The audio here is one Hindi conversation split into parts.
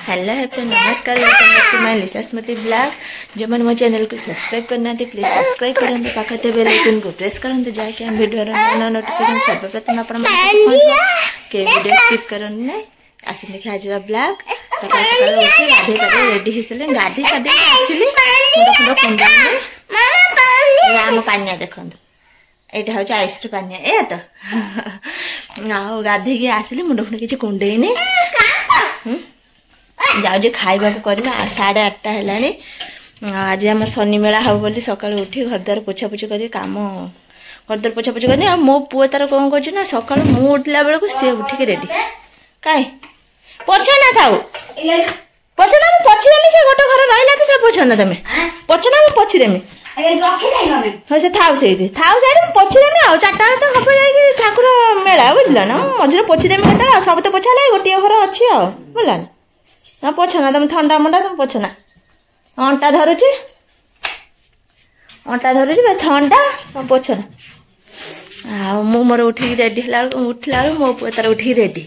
हेलो एवरीवन, नमस्कार। Welcome back to my Lisa Smriti blog. जो मैंने मो चैनल को सब्सक्राइब करना प्लीज सब्सक्राइब करते पाखे बेल आइकन को प्रेस करते जहाँकि हम वीडियो नोटिफिकेशन सर्वप्रथम आपण के वीडियो स्किप करने आस देखिए आज ब्लॉग। सकाल सकाल उठी गाधे पाधे रेडी होते गाधी पाधे आसली मुंड फुंड कुंडे आम पानिया देखो यहाँ हूँ आइस पानिया ए तो गाधे आसली मुंड फुंड किसी कुंडेनी जाऊँ खावा करवा 8:30 है। आज आम शनि मेला हम बोली सकाल उठी घरद्वार पोछापोछि कर कम घरद्वार पोछापोछि करनी आ मो पुओ तार कौन कर सका मु उठला बेलू सी उठिक रेडी कहीं पोछा ना था पोछा ना पोछीदेमी से गोटे घर रहा तो पोछा ना तुम पोछा ना पोछीदेमी हाँ से थाउ से पोछीदेमी आ 4टा तो हम जा ठाकुर मेला बुझल ना मझे पोछीदेमी के सब तो पोछा गोटे घर अच्छी बुझल ना पोछ ना तुम ठंडा मंडा तुम पोछ ना अंटा धरुची ठंडा पोछ ना मु मोर उठी रेडी उठला मो पुओ तार उठी रेडी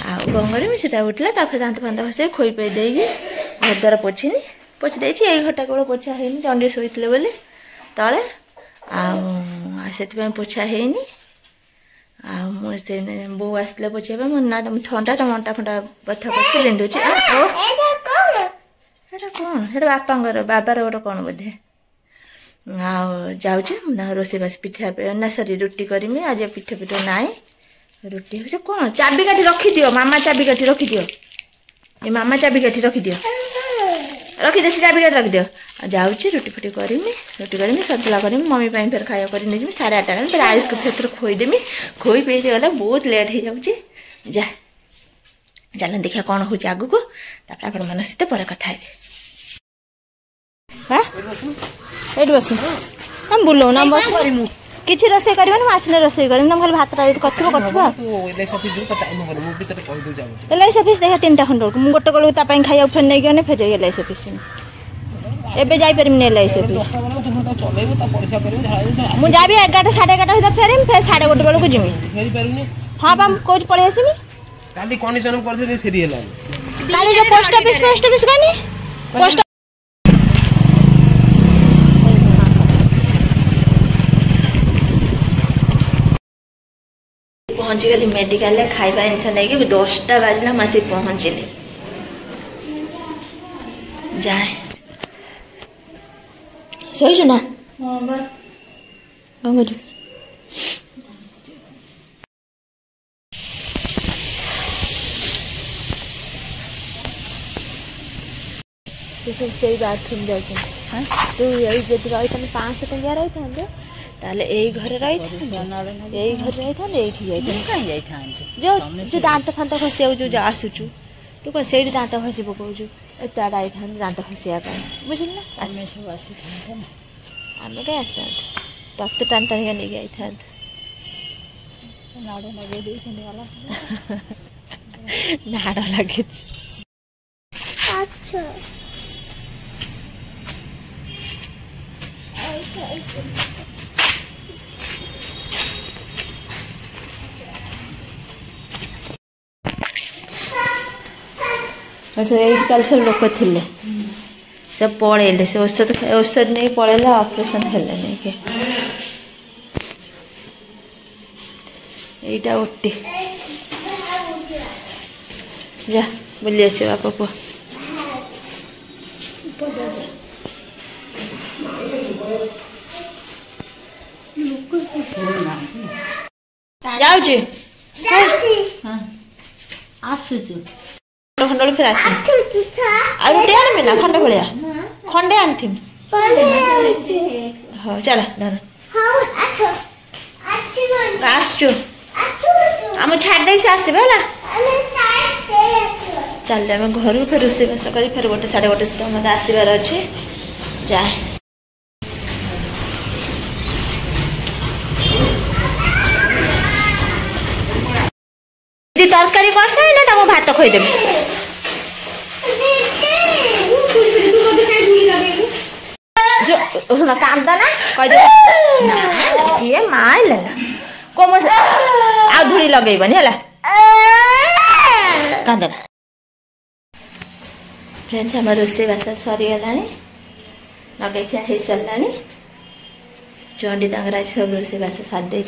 आ कौन करी से उठला दांत फांत घसे खोई पे देगी घर द्वार पोछिनी पोछि देछि एई घटा केवल पोछा हेनी जंडी शोइतले बोले तले आ पोछा हेनी से बो आसले पोछा मो ना तुम ठंडा तुम अंटा फंटा बथा कर बिंदुची कौन बापांगर बाबार गोटे कौन बोधे जाऊे रोषेबास पिठा ना सरी रुटी करमी आज पिठ पिठ ना रुटी हो कौन चाबी काठी रखिदि मामा चाबी काठी रखिदि ये मामा चाबी काठी रखिदि रखिदे से चाबी काठी रखिदि जाऊे रुटी फुटी करमी सतला करमी मम्मी फिर खाया कर 8:30 फिर आयुष को फिर खोईदेमी खोई पे गला बहुत लेट हो जाऊे जा चल देखिए कौन हो आग को आपण मान सहित पर कथा हाँ ये बस हम बुलाऊ ना बस किसी रोसे कर आसने रोसे कर भात LIC ऑफिस देखा 3टा खंड मुझे गोटे बेलू खाया फिर नहीं गने फिर LIC ऑफिस एवं जापर LIC ऑफिस मुझे 11 साढ़े 11 फेरमी फिर 11:30 बेलू जिमी हाँ बा कौन पलि आसमी काली कंडीशन कर दे फेरी हला काली जो पोस्ट ऑफिस गनी पोस्ट पहुंच गली मेडिकल खाଇବା ଜିନିଷ ନେଇକି 10ଟା ବାଜିଲା ମାସି ପହଞ୍ଚିଲି ଯାଏ ଶୋଇଛୁ ନା ହଁ ବା କଣ କରିବି से बाथरूम जाते हाँ तू यही जब रही 500 टंकिया रही था ताले यही घर रही यही घर रही था ये कहीं जो दांत फांत खसी जो आसुचु तू कह से दांत खसी पकाउछु एत आड़ आई था दांत खसिया बुझल ना आम सब आसी आम कहीं आसता तक टाण टाणिका नहीं आई था नाड़ लगे नाड़ लगे अच्छा कल सब लोक थे सब पड़े से औषध नहीं पड़ेला ऑपरेशन हेले नहीं के एटा ओटी जा बोली आस बापा पुआ जाऊँ आसुचु खंड फिर आस रुटी आनमी ना खंड भाया खंडे आनी हाँ चल धर आसचु आम छाड़ से आसबे है चल आम घर फिर रोषेबास कर फिर 1 साढ़े 1 सुधा मत आसबार अच्छे जाए तरकारी कर सारे ना भात खोईदेवी कांदा ना कहीदे ये माइल कम आ धूली लगेबनी है कांदा फ्रेंड्स आम रोसे बास सरीगला लगे खिया हो सारा चंडी आज सब रोसे बास साथ दे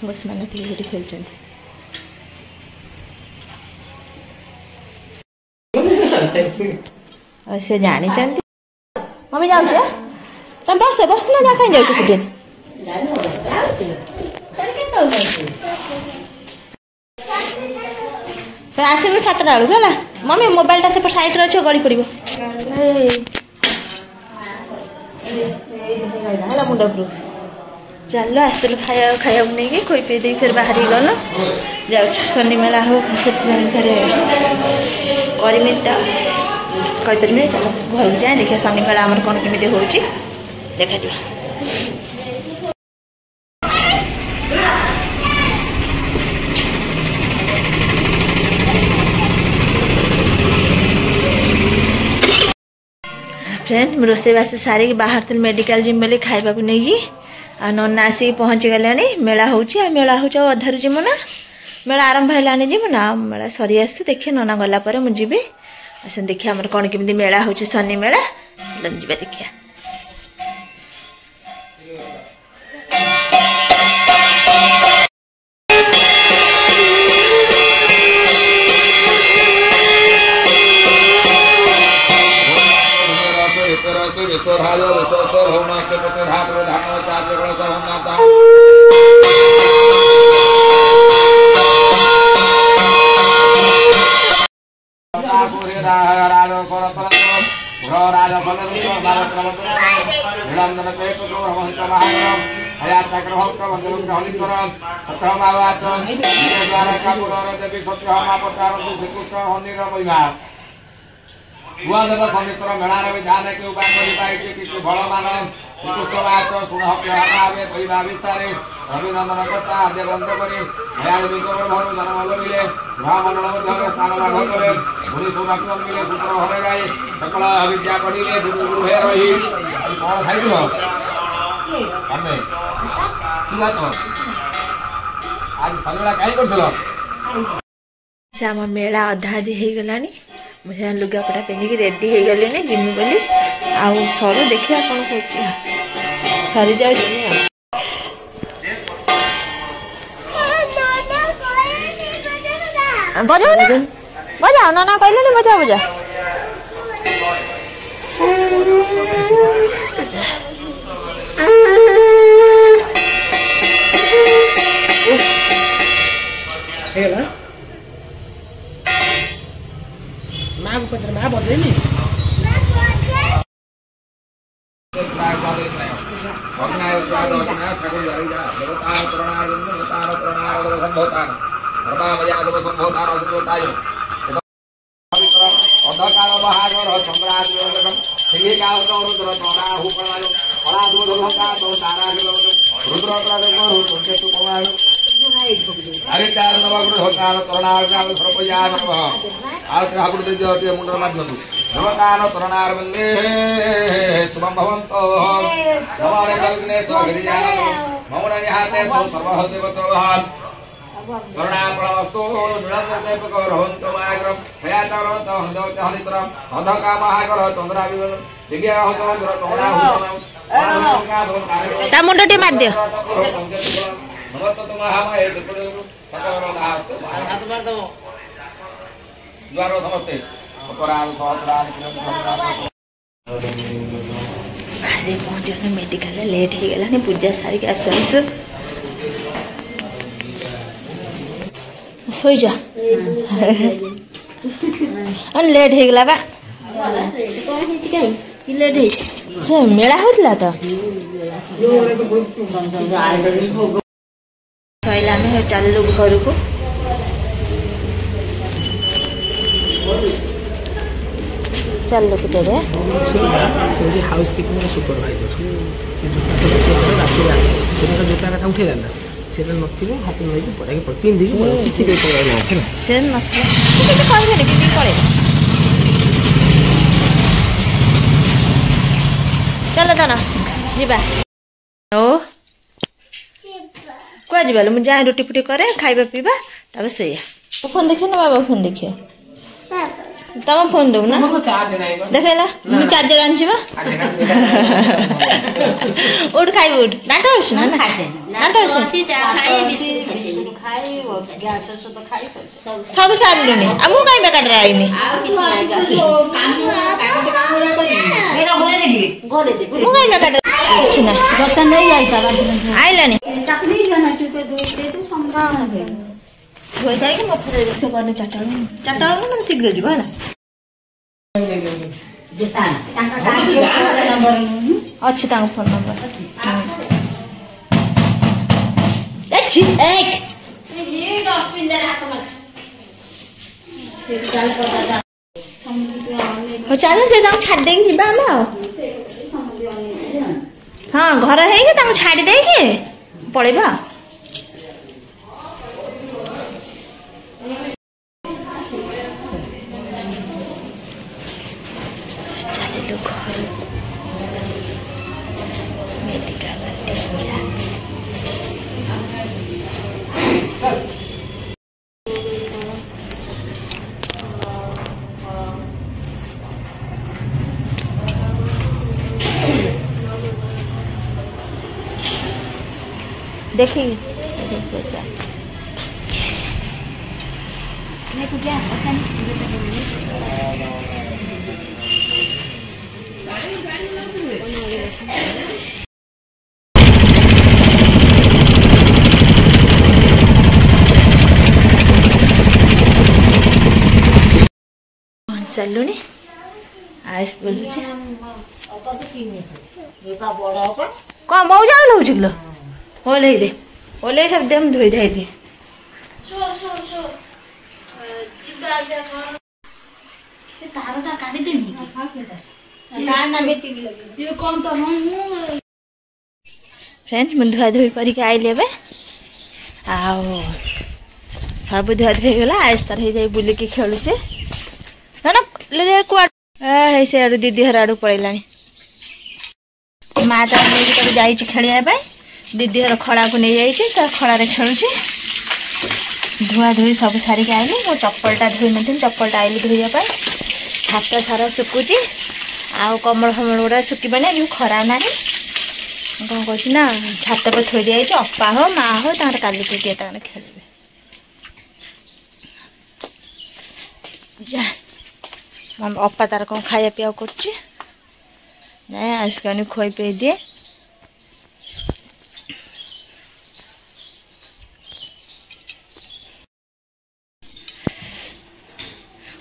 बस मान खेल से जानी मम्मी जाऊ तुम बस बस ना कहीं जाऊ कुटे आसब 7टा बेलू है मम्मी मोबाइल से साइड रे अच्छे गड़ी पड़ मुंड उपर चल आसलु खाया खाया नहीं खोई पी दे फिर बाहर गल जाऊँ शनि मेला हो करमी कहीपरि चल घर जाए देखिए शनि मेला आम कौन केमी हो देखा फ्रेंड रोसे बास सारी बाहर तो मेडिकल जिम बोली खाइबा को नहीं आ नना आसिक पहुँची गले मेला हो मेला हो अधारू जीमु ना मेला आरंभ है जीमु ना मेला सरी आस देखिए नना गलापर मुझे आस देखिए आम कौन केमी मेला हो शनि मेला जा देखिए मेला जाने के उपाय फल मान अभिनंदन करता आद्य ग्रंथ करी जन्म मिले महामंडल स्थान लाभ करे भूरी सौभाग्य मिले पुत्र घरे जाए सकल अविद्या पढ़िले गुरु गुरु हे रही कौन खाई आज सलवेला कहीं कर आम मेला अधा अधी हो गलानी मुझे लुगापटा पिंधिकी रेडी हो गले जिमी बोली आउ सरू देखिए कौन कर सरी जाऊ बजाओ ना बजाओ ना कहले बजा बजा माँ को माँ बजेनी अधकाल बहागर संक्रांति मुंडर माध्यम नवकाल तरुणार वंदे शुभम भवन्तो नमारे विघ्नेश्वर गिरिजानन मम निहाते सर्वः देवतोभान् करुणा प्रणवस्तु निरंजन देवको रहन्तो मायग्रम भयातरन्तो हन्दोते हनितरम अधका महागर चंद्रा विवन दिग्या हतो द्र तोड़ा हुतम ता मुंडटी मार दियो नमस्ते तुमहामय दुपुर सकल दास हाथ मार दो द्वार समस्ते अपराध सहस्रान आज पहुंचने मेडिकल लेट हो गला पूजा सारिक आसु आसु सोई जा लेट हो गला बा मेला होता तो सैला चलू घर को चल कुटे हाउस कीपिंग सुपरवाइजर जोटा कथा उठे ना से नथिबो हाथ में पड़े पिंधि किछि के पड़े से नथिबो कहबे कि पड़े चल तना जीवा ओ कुआ जीवा मुझे जाए रुटी फुटी करे खाइबा पीबा तब सोया फोन देखिए ना बाबा फोन देखिए तम फोन दो ना देखला मु चार्जर आनछि बा उठ खाइ उठ नाटा होस ना नाटा होस सब सारलुनी आ मु काई बेकार राइनी मु काई बेकार अछि ना बर्तन नहीं आइता आइलानी तकली जाना तू तो धोई दे तू संभाल धोई जाई कि मफरे से करने चाटा मन शीघ्र जीवा ना देता नंबर अच्छे तांग फोन नंबर अच्छी एक ये डस्टबिन दे हाथ मत हो चलो से तांग छाड़ देंगे जीवा हम हां घर है कि तांग छाड़ दे के पड़ेबा देखी चलुनी आज बोलु कौन मऊ जाओ लो चिकलो ओले दे ओले सब देम धोई दे दे तारसा काटी देमी ना बेटी ये कौन तो हम फ्रेंड्स मन धुआ धुई करी के आइले बे आओ सब धुआ धुई गेला आज तर हे जाई बुली के खेलु छे ना ले दे को ए से आडू दीदी हर आडू पड़ैलानी माँ तो नहीं जाई खेलिया दीदी हर खड़ा को नहीं जाइए तो खड़ा खेलुचे धुआ धुई सब सारिक आइली मो चप्पलटा धोई नी चप्पलटा आइली धोइबा हाथ सारा सुकुची आउ कमल फमल गुड़ा सुखीबानी जो खरा ना कौन कह छात पर थोड़ी दिया अपा हो माँ हो काली किए खेलिए जा अपा तार कौन खाया पिया कर आसकानी खोई पे दिए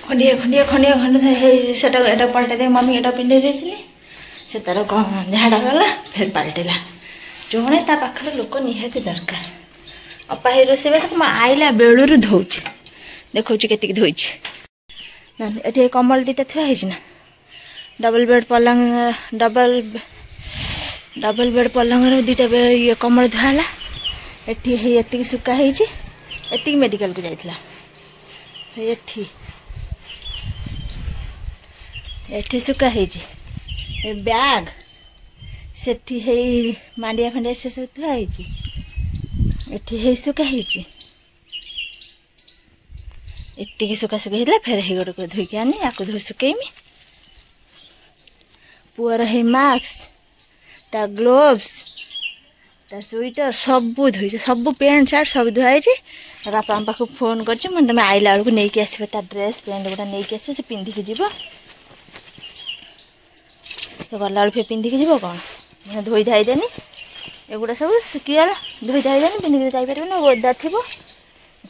खंडिया खंडिया खंडिया खंड से पलटे दे मम्मी एटा पिंडे देती से तार झाड़ा गला फिर पलटेला जड़े ता पाखे लोक निहाती दरकार अपा ही रोषेई बास आइला बेलू धोचे देखा के धोई ये कमल दीटा थुआ ना डबल बेड पलंग डबल बेड पलंग दीटा ये कमल धुआला ये सुखा होती मेडिकल को जाइला एठी सुखा बैग सेठी है मांडिया फांडिया से सब थुआई एठी सुखा एति सुखा सुखा होता फेर हे गोटे धोईक आनी या धोई सुखेमी पुअर है मास्क ता ग्लोव्स ता स्वेटर सब धोई सब पैंट सार्ट सब धुआई बापा पाख फोन कर तुम आइला बेलू नहीं आस ड्रेस पैंट गुड़ा नहीं आस पिंधिकी जीव गला फिर पिंधिकी जीव कौन धोई धाई देनी एगुड़ा सब सुखीगला धोई धाई देनी पिंधिकी जापर ना ओदा थी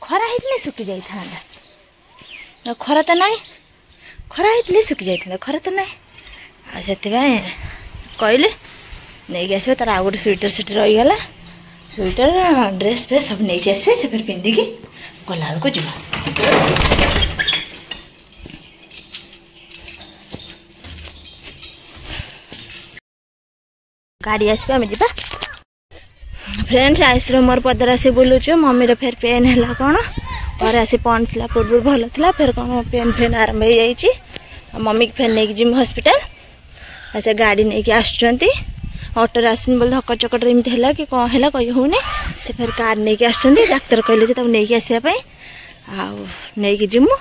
खरा होती सुखी जाता खरा तो ना खरा होती सुखी जाता खरा तो ना से कहले नहीं आस तार आ गए स्वेटर सेट रहीगला स्वेटर ड्रेस फ्रेस सब नहीं आसवे से फिर पिंधिकी गला बेलू जीव गाड़ी आसवा आम जा फ्रेंड्स आश्रम मोर पदर आसी बुलुचु मम्मी फिर पेन है कौन और आसी पहुँचला पूर्व भल था फिर कौन पेन फेन आरंभ हो जाइए मम्मी की फेर नहीं जिम हॉस्पिटल से गाड़ी नहीं आसुँच ऑटो आसन बोल धक्कर चक्कर एमती है कि कौन है कही होने से फिर कार नहीं आसुँच डाक्तर कहले नहीं आसवाई आउ नहीं जिमु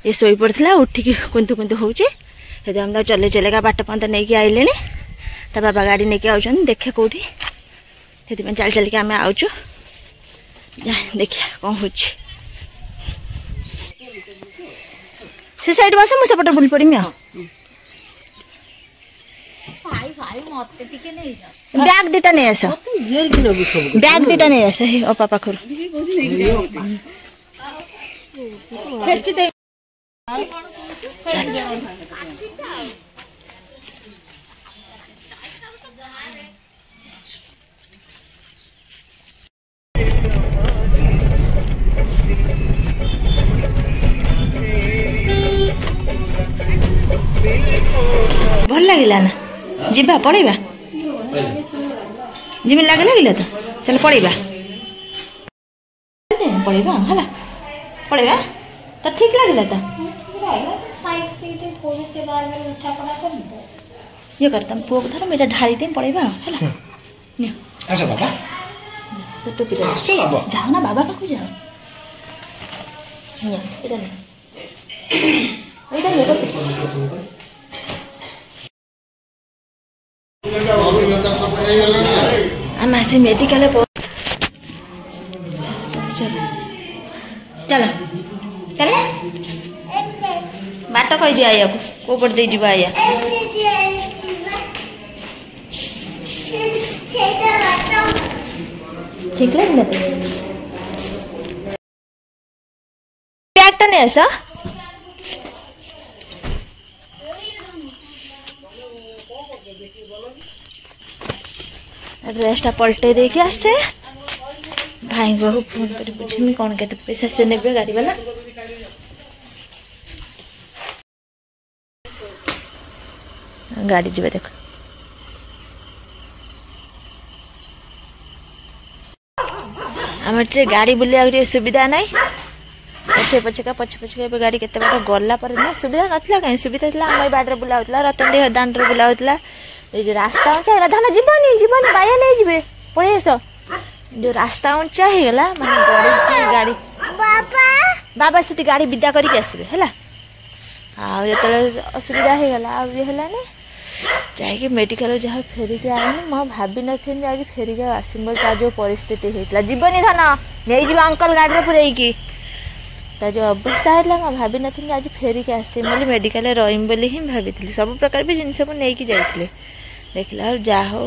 ये शोई पड़ा उठिकी कुंतु कुंतु हो चले चलेगा बाट पंत नहीं कि आइले ता बाबा गाड़ी नहीं कि आउछन देखे कौटी से चल चल के आम आउचु देखिया कौन हो साइड बस मुझे सेपटे बुल पड़मी बैग दीटा नहीं आस बैग दीटा नहीं आस अपा पाखर भल लगिला ना जीवा पड़ेगा जिमी लगे लगिला तो चल पड़ेगा पड़ेगा है पड़ेगा तो ठीक लगिला तो ये करता पुओ को धर मेरा ढाली दे पड़ेगा है अच्छा बाबा तो टोपी जाओ ना बाबा पाखु जाओ आम आसी मेडिकल चल चल बाट कही दिया आया को पट दे जीवा आया ठीक लगे तो बैगटा नहीं आसा ड्रेसटा पलटे देके आसे भाई को फोन कर बुझी कौन के पैसा से नेबे गाड़ी वाला गाड़ी जीवे देख आम गाड़ी बुलिया सुविधा ना पछे पछेका गाड़ी केते बाट गला पर ना सुविधा नथिला कहीं सुविधा थला आम बाडरे बुलाउतला रतनदी दांडरे बुलाउतला ये रास्ता ऊंचा है धन जीवनी जीवनी बाया नहीं जीवे पड़े आस जो रास्ता ऊंचा है गला माने गाड़ी बाबा से गाड़ी विदा करके आसबे हैला आ जतले असुविधा है गला आ ये हला ने जाके मेडिकल जहाँ फेरिक आनी मैं भाभी नथी जाके फेरिक आसम जो परिस्थिति होता जीवनी धन नहीं जीव अंकल गाड़ी पुरैकी ता जो अवस्था है मैं भाभी नथी आज फेरिक आसमी बोली मेडिकल रहीम बोली ही भाभी सब प्रकार भी जिनस नहीं जाइए देखला जा हो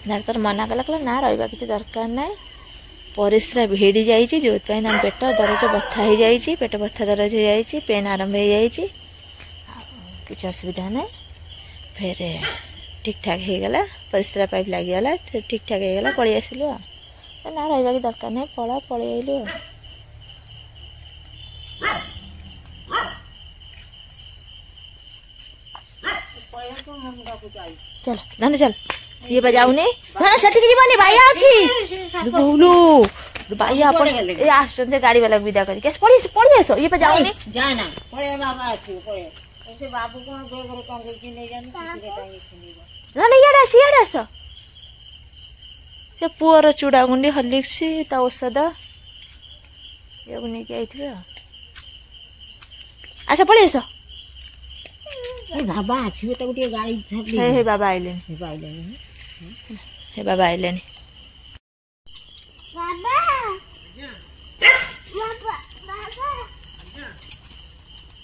डाक्तर मना कला कहला ना रहा किसी दरकार ना परिस्रा भिड़ी जाइए जो पेट दरज बथा हो जाइए पेट बथा दरज हो जाइए पेन आरंभ हो जाइए किसी असुविधा ना फिर ठीक ठाक हो गला परिस्रा पाइप लगिगला ठीक ठाक हो गला पलि आसलु ना रहा दरकार ना पड़ा पलि आइलु चल धन चल ये बजाऊनी धन सेठिक जीवनी भाई अछि बोलो भाई अपन ए आसन से गाड़ी वाला विदा करी केस पड़ी आसो ये बजाऊनी जा ना पड़े बाबा अछि पड़े ऐसे बाबू को बेग रे कांग के नहीं जाने ना नहीं यार आसो से पुअर चूड़ा गुंडी हलिक्सी ता औषध ये गुनी के आइथले अच्छा पड़ी आसो बाबा अछि बेटा गोटे गाड़ी छापली हे बाबा आइले हे बाबा आइले बाबा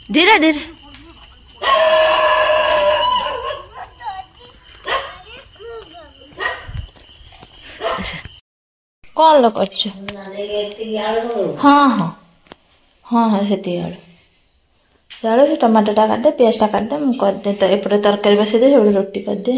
धीरे धीरे कौन लोग अच्छा हाँ हाँ हाँ हाँ से आलू से टमाटर टा काट दे प्याज टा काट दे कर दे तो एपटे तरकारी बसई दे रोटी कर दे।